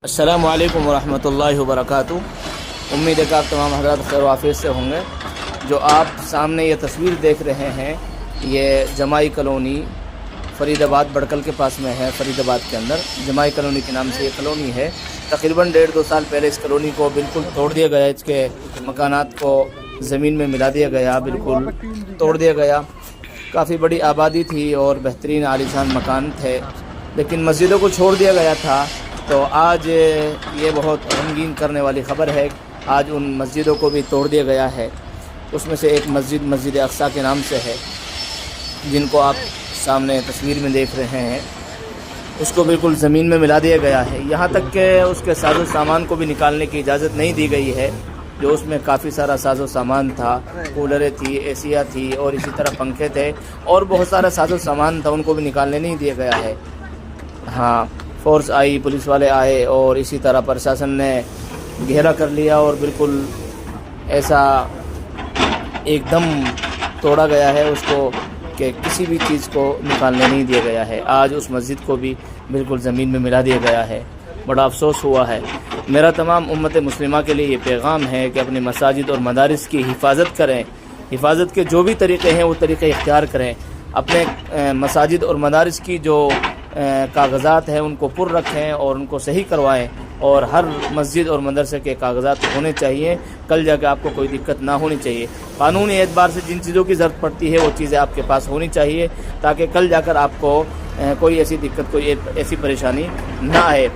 अस्सलामु अलैकुम वरहमतुल्लाहि वबरकातुहू। उम्मीद है कि आप तमाम हज़रात खैर वाफ़ियत से होंगे। जो आप सामने ये तस्वीर देख रहे हैं ये जमाई कॉलोनी फरीदाबाद बड़कल के पास में है। फरीदाबाद के अंदर जमाई कॉलोनी के नाम से ये कॉलोनी है। तकरीबन 1.5-2 साल पहले इस कॉलोनी को बिल्कुल तोड़ दिया गया, इसके मकानात को ज़मीन में मिला दिया गया, बिल्कुल तोड़ दिया गया। काफ़ी बड़ी आबादी थी और बेहतरीन आलीशान मकान थे, लेकिन मस्जिदों को छोड़ दिया गया था। तो आज ये बहुत गमगीन करने वाली ख़बर है, आज उन मस्जिदों को भी तोड़ दिया गया है। उसमें से एक मस्जिद अक्सा के नाम से है, जिनको आप सामने तस्वीर में देख रहे हैं, उसको बिल्कुल ज़मीन में मिला दिया गया है। यहाँ तक कि उसके साजो सामान को भी निकालने की इजाज़त नहीं दी गई है। जो उसमें काफ़ी सारा साजो सामान था, कूलरें थी, एसियाँ थी और इसी तरह पंखे थे और बहुत सारा साजो सामान था, उनको भी निकालने नहीं दिया गया है। हाँ, फोर्स आई, पुलिस वाले आए और इसी तरह प्रशासन ने घेरा कर लिया और बिल्कुल ऐसा एकदम तोड़ा गया है उसको कि किसी भी चीज़ को निकालने नहीं दिया गया है। आज उस मस्जिद को भी बिल्कुल ज़मीन में मिला दिया गया है। बड़ा अफसोस हुआ है। मेरा तमाम उम्मत मुस्लिमा के लिए ये पैगाम है कि अपने मसाजिद और मदारिस की हिफाजत करें। हिफाजत के जो भी तरीक़े हैं वो तरीक़े इख्तियार करें। अपने मसाजिद और मदारिस की जो कागज़ात हैं उनको पुर रखें और उनको सही करवाएं और हर मस्जिद और मदरसे के कागज़ात होने चाहिए। कल जाकर आपको कोई दिक्कत ना होनी चाहिए। कानूनी एतबार से जिन चीज़ों की ज़रूरत पड़ती है वो चीज़ें आपके पास होनी चाहिए, ताकि कल जाकर आपको कोई ऐसी दिक्कत, कोई ऐसी परेशानी ना आए।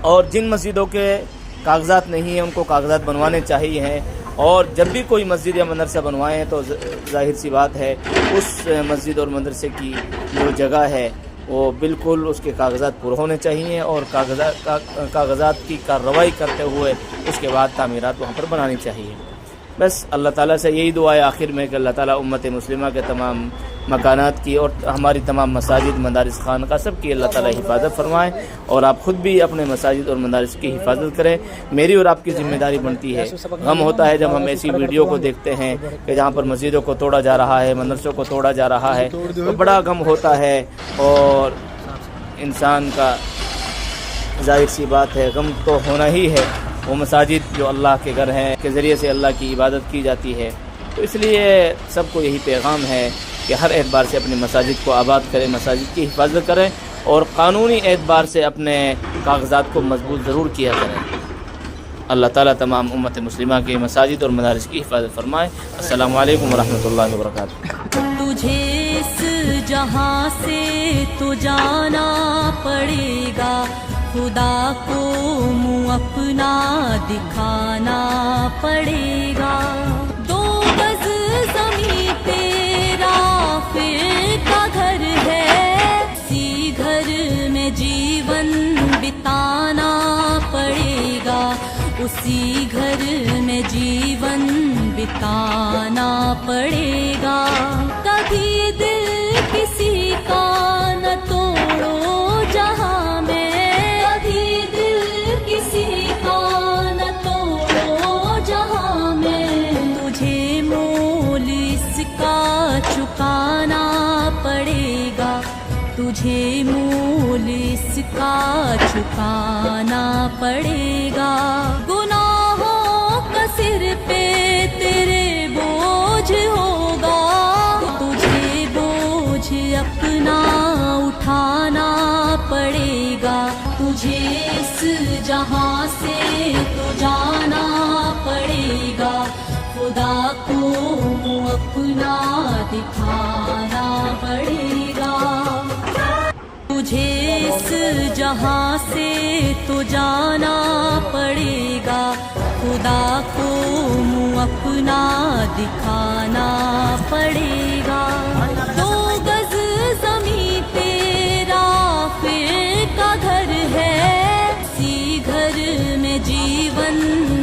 और जिन मस्जिदों के कागज़ात नहीं हैं उनको कागज़ात बनवाने चाहिए हैं। और जब भी कोई मस्जिद या मदरसा बनवाएं तो ज़ाहिर सी बात है उस मस्जिद और मदरसे की जो जगह है वो बिल्कुल उसके कागज़ात पूरे होने चाहिए और कागज़ात की कार्रवाई करते हुए उसके बाद तामीरात वहाँ पर बनानी चाहिए। बस अल्लाह ताला से यही दुआ है आखिर में कि अल्लाह ताला उम्मत मुस्लिमा के तमाम मकानात की और हमारी तमाम मसाजिद, मदारिस, खानका सब की अल्लाह ताला हिफाजत फरमाए और आप ख़ुद भी अपने मसाजिद और मदारिस की हिफाजत करें। मेरी और आपकी ज़िम्मेदारी बनती है। गम होता है जब हम ऐसी वीडियो को देखते हैं कि जहाँ पर मस्जिदों को तोड़ा जा रहा है, मदरसों को तोड़ा जा रहा है, तो बड़ा गम होता है और इंसान का ज़ाहिर सी बात है गम तो होना ही है। वो मसाजिद जो अल्लाह के घर हैं, के ज़रिए से अल्लाह की इबादत की जाती है, तो इसलिए सबको यही पैगाम है कि हर एतबार से अपनी मसाजिद को आबाद करें, मसाजिद की हिफाजत करें और क़ानूनी एतबार से अपने कागज़ात को मजबूत ज़रूर किया करें। अल्लाह ताला तमाम उम्मत मुस्लिमा के मसाजिद और मदारिस की हिफाजत फरमाए। अस्सलामु अलैकुम वरहमतुल्लाहि वबरकातुहू। तुझे इस जहां से तो जाना पड़ेगा, खुदा को मुँह अपना दिखाना पड़ेगा। 2 गज ज़मीं तेरा फिर का घर है, इसी घर में जीवन बिताना पड़ेगा, उसी घर में जीवन बिताना पड़ेगा। कभी दिल किसी का न तोड़ो जहां में, कभी दिल किसी का न तोड़ो जहां में। तुझे मोल इसका चुकाना पड़ेगा, तुझे मोल इसका चुकाना पड़ेगा। गुनाहों का सिर पे तेरे बोझ होगा, तुझे बोझ अपना उठाना पड़ेगा। तुझे इस जहां से तो जाना पड़ेगा, खुदा को मुँह अपना दिखाना पड़ेगा। तुझे इस जहां से तो जाना पड़ेगा, खुदा को मुँह अपना दिखाना पड़ेगा। 2 गज ज़मीं तेरा फिर का घर है, इसी घर में जीवन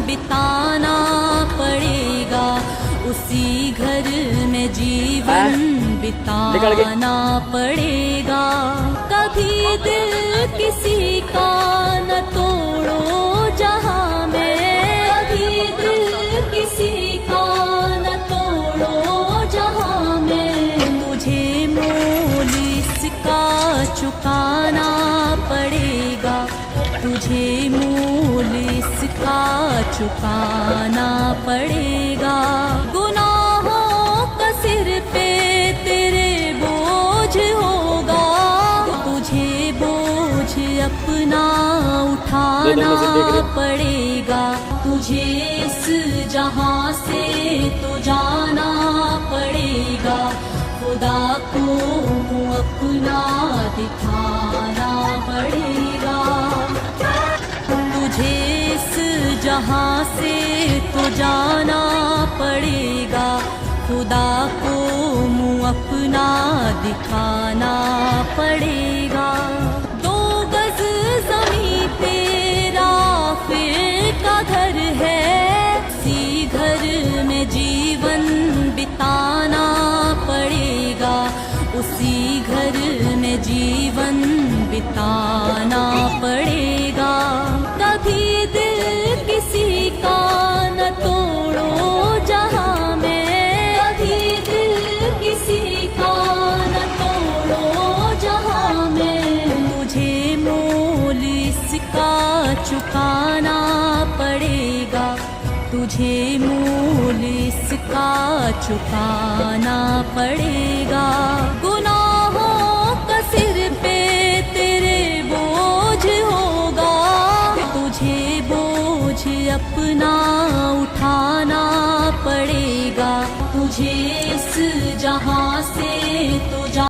बिताना पड़ेगा, उसी घर में जीवन बिताना पड़ेगा। कभी दिल किसी का न तोड़ो जहां में, कभी दिल किसी का न तोड़ो जहां में। तुझे मोल इसका चुकाना पड़ेगा, तुझे मूल इसका चुकाना पड़ेगा। गुनाहों का सिर पे तेरे बोझ होगा, तुझे बोझ अपना उठाना पड़ेगा। तुझे इस जहां से तो जाना पड़ेगा, खुदा को अपना दिखाना पड़ेगा। तुझे इस जहां से तो जाना पड़ेगा, खुदा को अपना दिखाना पड़ेगा। 2 गज ज़मीं तेरा फिर का घर है, इसी घर में जीवन बिताना पड़ेगा, उसी घर में जीवन बिताना पड़ेगा। कभी दिल किसी का न तोड़ो जहां में, कभी दिल किसी का न तोड़ो जहां में। तुझे मोल इसका चुकाना पड़ेगा, तुझे मूल इसका चुकाना पड़ेगा। गुनाहों का सिर पे तेरे बोझ होगा, तुझे बोझ अपना उठाना पड़ेगा। तुझे इस जहां से